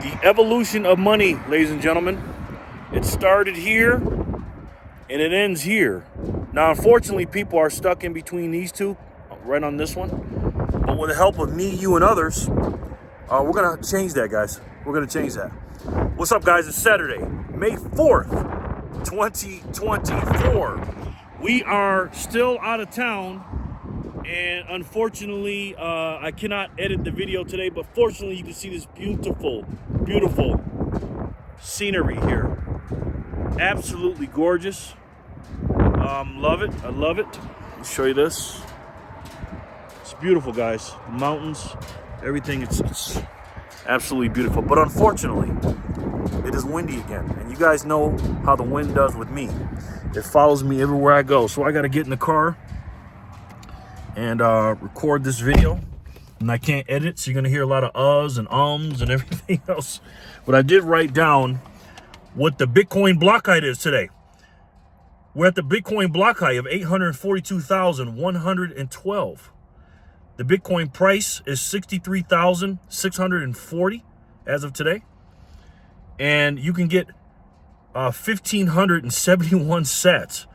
The evolution of money, ladies and gentlemen. It started here and it ends here. Now, unfortunately, people are stuck in between these two, right on this one. But with the help of me, you, and others, we're going to change that, guys. We're going to change that. What's up, guys? It's Saturday, May 4th, 2024. We are still out of town. And unfortunately, I cannot edit the video today, but fortunately you can see this beautiful, beautiful scenery here. Absolutely gorgeous. Love it. I love it. Let me show you this. It's beautiful, guys. Mountains, everything. It's absolutely beautiful. But unfortunately, it is windy again. And you guys know how the wind does with me. It follows me everywhere I go. So I got to get in the car and record this video, and I can't edit, so you're gonna hear a lot of uhs and ums and everything else. But I did write down what the Bitcoin block height is today. We're at the Bitcoin block height of 842,112. The Bitcoin price is 63,640 as of today, and you can get 1,571 sats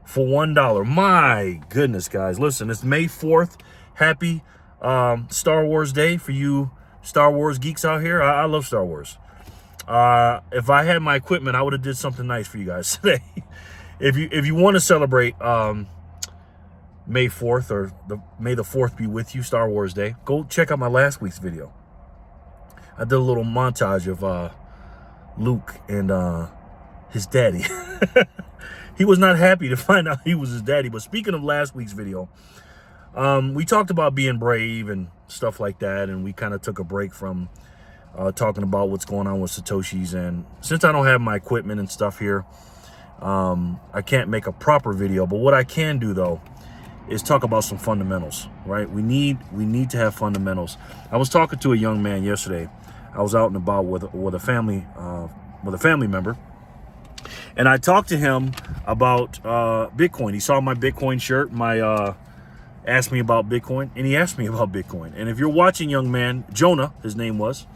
for $1. My goodness, guys. Listen, it's May 4th. Happy Star Wars Day for you Star Wars geeks out here. I love Star Wars. If I had my equipment, I would have did something nice for you guys today. If you want to celebrate May 4th, or May the 4th be with you, Star Wars Day, go check out my last week's video. I did a little montage of Luke and his daddy. He was not happy to find out he was his daddy. But speaking of last week's video, we talked about being brave and stuff like that. And we kind of took a break from talking about what's going on with Satoshis. And since I don't have my equipment and stuff here, I can't make a proper video. But what I can do, though, is talk about some fundamentals, right? We need to have fundamentals. I was talking to a young man yesterday. I was out and about with a family member. And I talked to him about Bitcoin. He saw my Bitcoin shirt, asked me about Bitcoin, and he asked me about Bitcoin. And if you're watching, young man, Jonah, his name was,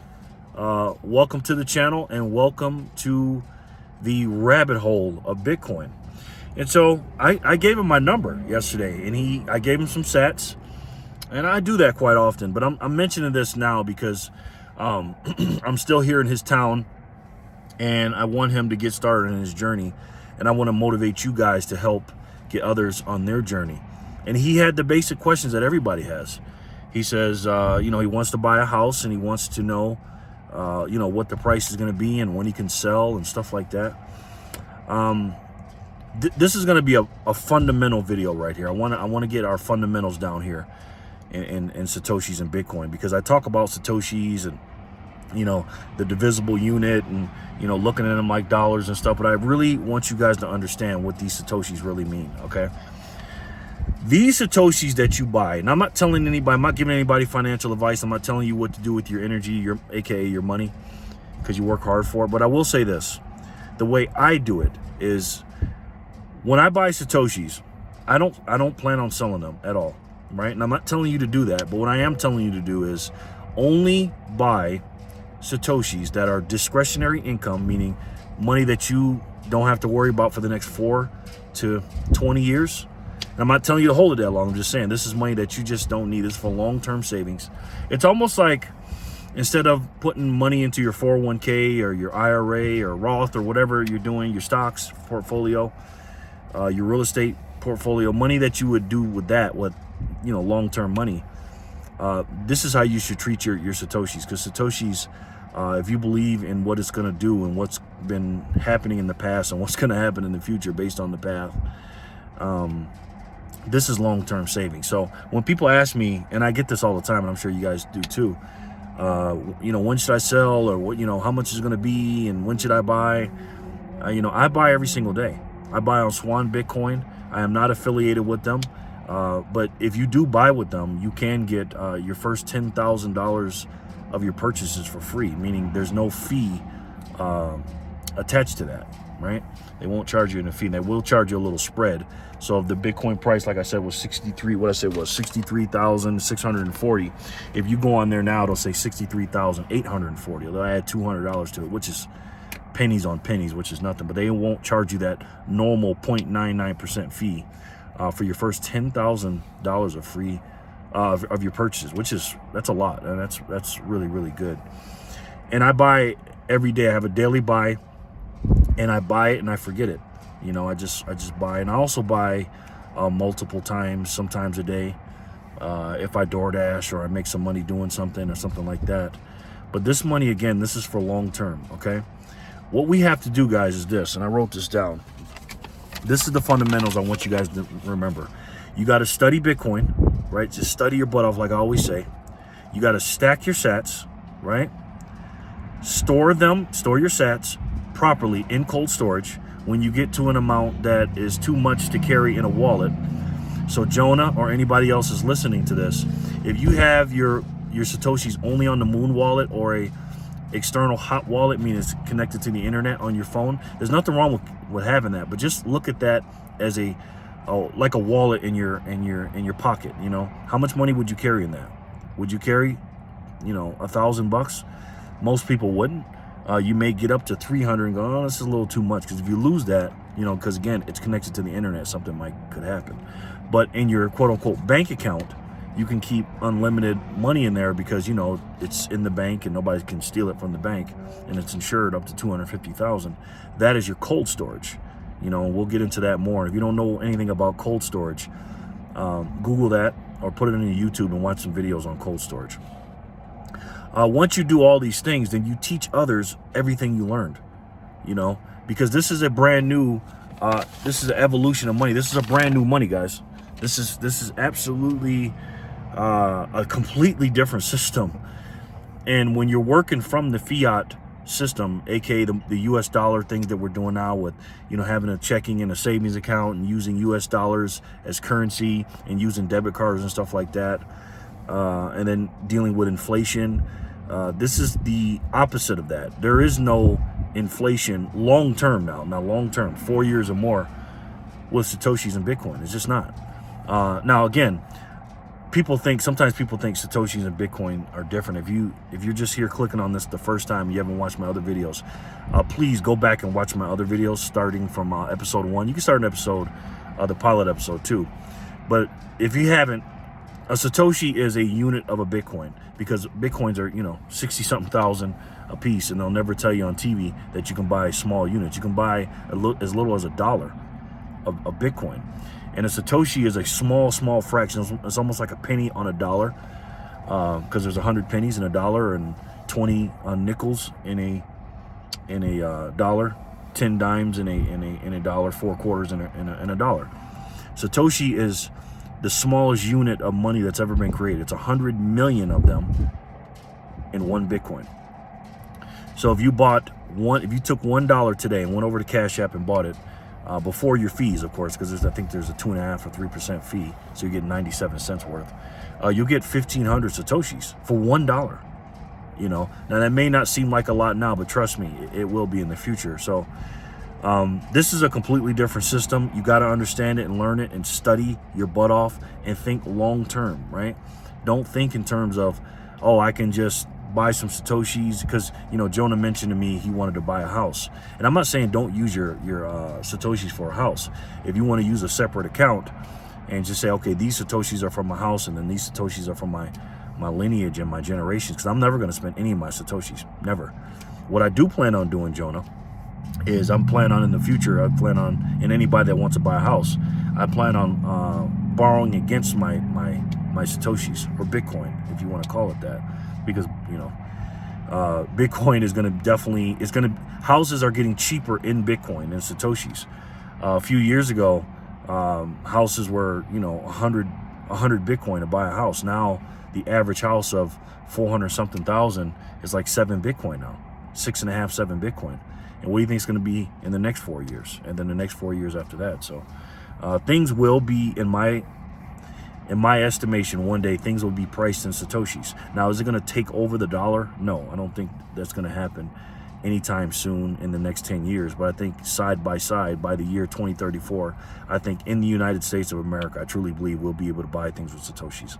welcome to the channel and welcome to the rabbit hole of Bitcoin. And so I gave him my number yesterday, and I gave him some sats, and I do that quite often. But I'm mentioning this now because I'm still here in his town. And I want him to get started in his journey. And I want to motivate you guys to help get others on their journey. And he had the basic questions that everybody has. He says, he wants to buy a house, and he wants to know, what the price is going to be and when he can sell and stuff like that. This is going to be a fundamental video right here. I want to get our fundamentals down here in Satoshis and Bitcoin, because I talk about Satoshis and the divisible unit and, looking at them like dollars and stuff. But I really want you guys to understand what these Satoshis really mean, okay? These Satoshis that you buy, and I'm not telling anybody, I'm not giving anybody financial advice. I'm not telling you what to do with your energy, AKA your money, because you work hard for it. But I will say this. The way I do it is when I buy Satoshis, I don't plan on selling them at all, right? And I'm not telling you to do that. But what I am telling you to do is only buy Satoshis that are discretionary income, meaning money that you don't have to worry about for the next 4 to 20 years. And I'm not telling you to hold it that long. I'm just saying this is money that you just don't need. This is for long-term savings. It's almost like instead of putting money into your 401k or your IRA or Roth or whatever you're doing, your stocks portfolio, your real estate portfolio, money that you would do with that, long-term money. This is how you should treat your Satoshis, because Satoshis, if you believe in what it's going to do and what's been happening in the past and what's going to happen in the future based on the path, this is long-term saving. So when people ask me, and I get this all the time, and I'm sure you guys do too, when should I sell, or how much is it going to be, and when should I buy? I buy every single day. I buy on Swan Bitcoin. I am not affiliated with them. But if you do buy with them, you can get your first $10,000 of your purchases for free, meaning there's no fee attached to that. right? They won't charge you in a fee. And they will charge you a little spread. So if the Bitcoin price, like I said, was 63,640. If you go on there now, it'll say 63,840. They'll add $200 to it, which is pennies on pennies, which is nothing. But they won't charge you that normal 0.99% fee for your first $10,000 of free of your purchases, that's a lot, and that's really, really good. And I buy every day. I have a daily buy, and I buy it and I forget it. You know, I just buy, and I also buy multiple times, sometimes a day, if I DoorDash or I make some money doing something or something like that. But this money, again, this is for long term. Okay, what we have to do, guys, is this, and I wrote this down. This is the fundamentals I want you guys to remember. You got to study Bitcoin, right? Just study your butt off, like I always say. You got to stack your sats, right? Store your sats properly in cold storage when you get to an amount that is too much to carry in a wallet. So Jonah or anybody else is listening to this, if you have your Satoshis only on the Moon wallet or a external hot wallet, meaning it's connected to the internet on your phone, there's nothing wrong with having that, but just look at that as like a wallet in your pocket. You know, how much money would you carry in that? Would you carry, you know, $1,000? Most people wouldn't. You may get up to 300 and go, oh, this is a little too much, because if you lose that, you know, because again, it's connected to the internet, something could happen. But in your quote unquote bank account, you can keep unlimited money in there because, you know, it's in the bank and nobody can steal it from the bank, and it's insured up to $250,000. That is your cold storage. You know, we'll get into that more. If you don't know anything about cold storage, Google that or put it in your YouTube and watch some videos on cold storage. Once you do all these things, then you teach others everything you learned, you know, because this is a brand new, this is an evolution of money. This is a brand new money, guys. This is absolutely a completely different system. And when you're working from the fiat system, aka the US dollar things that we're doing now with, you know, having a checking and a savings account and using US dollars as currency and using debit cards and stuff like that, and then dealing with inflation, this is the opposite of that. There is no inflation long term now long term, 4 years or more with Satoshis and Bitcoin. It's just not. Now again, sometimes people think Satoshis and Bitcoin are different. If you're just here clicking on this the first time, you haven't watched my other videos, please go back and watch my other videos starting from episode 1. You can start an episode, the pilot episode 2. But if you haven't, a Satoshi is a unit of a Bitcoin, because Bitcoins are, you know, 60-something thousand a piece, and they'll never tell you on TV that you can buy small units. You can buy as little as $1 of Bitcoin. And a Satoshi is a small fraction. It's almost like a penny on a dollar, because there's 100 pennies in a dollar and 20 nickels in a dollar, 10 dimes in a dollar, 4 quarters in a dollar. Satoshi is the smallest unit of money that's ever been created. It's 100 million of them in one Bitcoin. So if you took $1 today and went over to Cash App and bought it, before your fees, of course, because I think there's a 2.5 or 3% fee, so you get 97 cents worth. You'll get 1,500 Satoshis for $1. You know, now that may not seem like a lot now, but trust me, it will be in the future. So this is a completely different system. You got to understand it and learn it and study your butt off and think long term, right? Don't think in terms of, oh, I can just buy some Satoshis, because, you know, Jonah mentioned to me he wanted to buy a house. And I'm not saying don't use your Satoshis for a house. If you want to use a separate account and just say, okay, these Satoshis are from my house, and then these Satoshis are from my lineage and my generations, because I'm never going to spend any of my Satoshis, never. What I do plan on doing, Jonah, is I'm planning on in the future, and anybody that wants to buy a house, I plan on borrowing against my Satoshis, or Bitcoin, if you want to call it that, because, you know, Bitcoin is going to houses are getting cheaper in Bitcoin than Satoshis. A few years ago, houses were, you know, 100 Bitcoin to buy a house. Now the average house of 400 something thousand is like 7 Bitcoin now, 6.5, 7 Bitcoin. And what do you think it's going to be in the next 4 years, and then the next 4 years after that? So things will be, in my estimation, one day things will be priced in Satoshis. Now, is it going to take over the dollar? No, I don't think that's going to happen anytime soon in the next 10 years. But I think side by side, by the year 2034, I think in the United States of America, I truly believe we'll be able to buy things with Satoshis.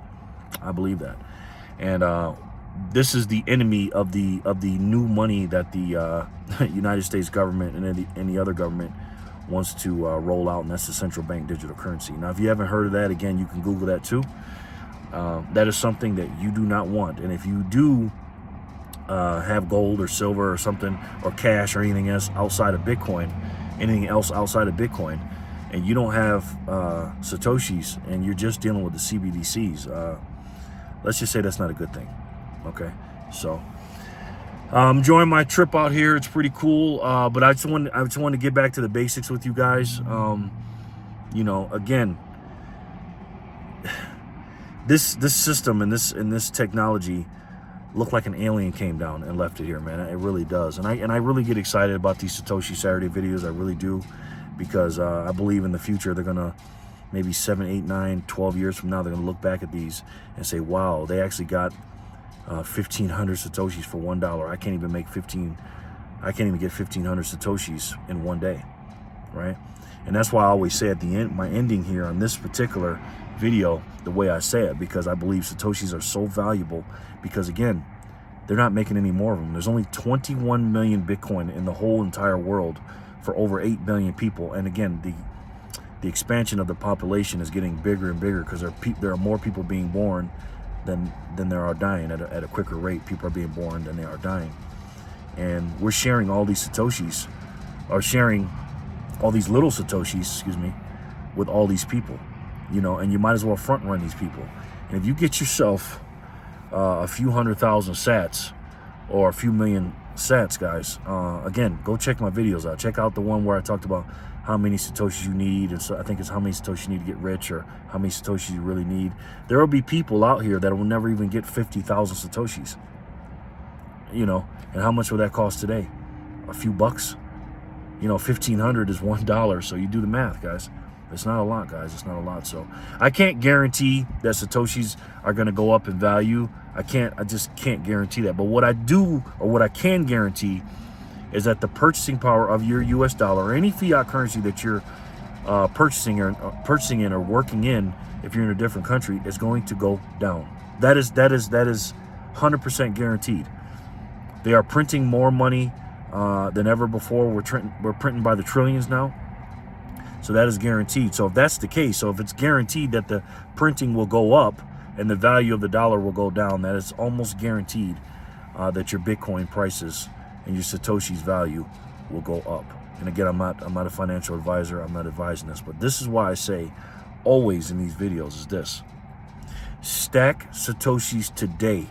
I believe that. And this is the enemy of the new money that the United States government and any other government wants to roll out, and that's the central bank digital currency. Now, if you haven't heard of that, again, you can Google that too. That is something that you do not want. And if you do have gold or silver or something, or cash or anything else outside of Bitcoin, and you don't have Satoshis, and you're just dealing with the CBDCs, let's just say that's not a good thing. Okay, so I'm enjoying my trip out here. It's pretty cool, but I just want to get back to the basics with you guys. You know, again, this system and this technology look like an alien came down and left it here, man. It really does. And I really get excited about these Satoshi Saturday videos. I really do, because I believe in the future they're gonna, maybe 7, 8, 9, 12 years from now, they're gonna look back at these and say, wow, they actually got 1,500 Satoshis for $1. I can't even get 1,500 Satoshis in one day, right? And that's why I always say at the end, my ending here on this particular video, the way I say it, because I believe Satoshis are so valuable, because again, they're not making any more of them. There's only 21 million Bitcoin in the whole entire world for over 8 billion people. And again, the expansion of the population is getting bigger and bigger, because there are more people being born than there are dying at a quicker rate. People are being born than they are dying. And we're sharing all these Satoshis, or sharing all these little Satoshis, excuse me, with all these people, you know, and you might as well front run these people. And if you get yourself a few 100,000 sats or a few million sats, guys, again, go check my videos out. Check out the one where I talked about how many Satoshis you need, and so I think it's how many Satoshis you need to get rich, or how many Satoshis you really need. There will be people out here that will never even get 50,000 Satoshis, you know, and how much will that cost today? A few bucks. You know, 1,500 is $1, so you do the math, guys. It's not a lot, guys. It's not a lot. So I can't guarantee that Satoshis are going to go up in value. I just can't guarantee that. But what I do, or what I can guarantee, is that the purchasing power of your US dollar, or any fiat currency that you're purchasing in or working in, if you're in a different country, is going to go down. That is 100% guaranteed. They are printing more money than ever before. We're printing by the trillions now. So that is guaranteed. So if that's the case, so if it's guaranteed that the printing will go up and the value of the dollar will go down, that is almost guaranteed that your Bitcoin prices and your Satoshi's value will go up. And again, I'm not a financial advisor. I'm not advising this, but this is why I say always in these videos is this: stack Satoshis today.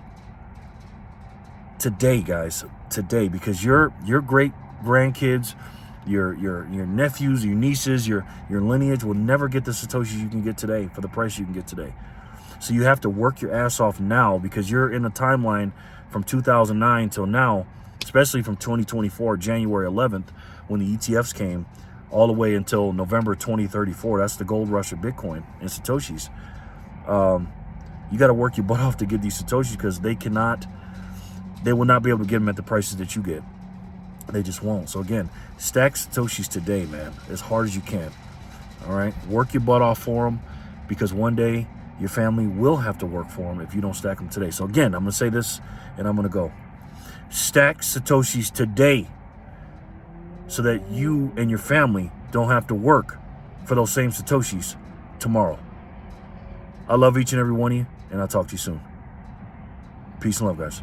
Today, guys, today, because your great grandkids, your nephews, your nieces, your lineage will never get the Satoshis you can get today for the price you can get today. So you have to work your ass off now, because you're in a timeline from 2009 till now, especially from 2024, January 11th, when the ETFs came, all the way until November 2034. That's the gold rush of Bitcoin and Satoshis. You got to work your butt off to get these Satoshis, because they will not be able to get them at the prices that you get. They just won't. So again, stack Satoshis today, man, as hard as you can. All right, work your butt off for them, because one day your family will have to work for them if you don't stack them today. So again, I'm gonna say this, and I'm gonna go. Stack Satoshis today, so that you and your family don't have to work for those same Satoshis tomorrow. I love each and every one of you, and I'll talk to you soon. Peace and love, guys.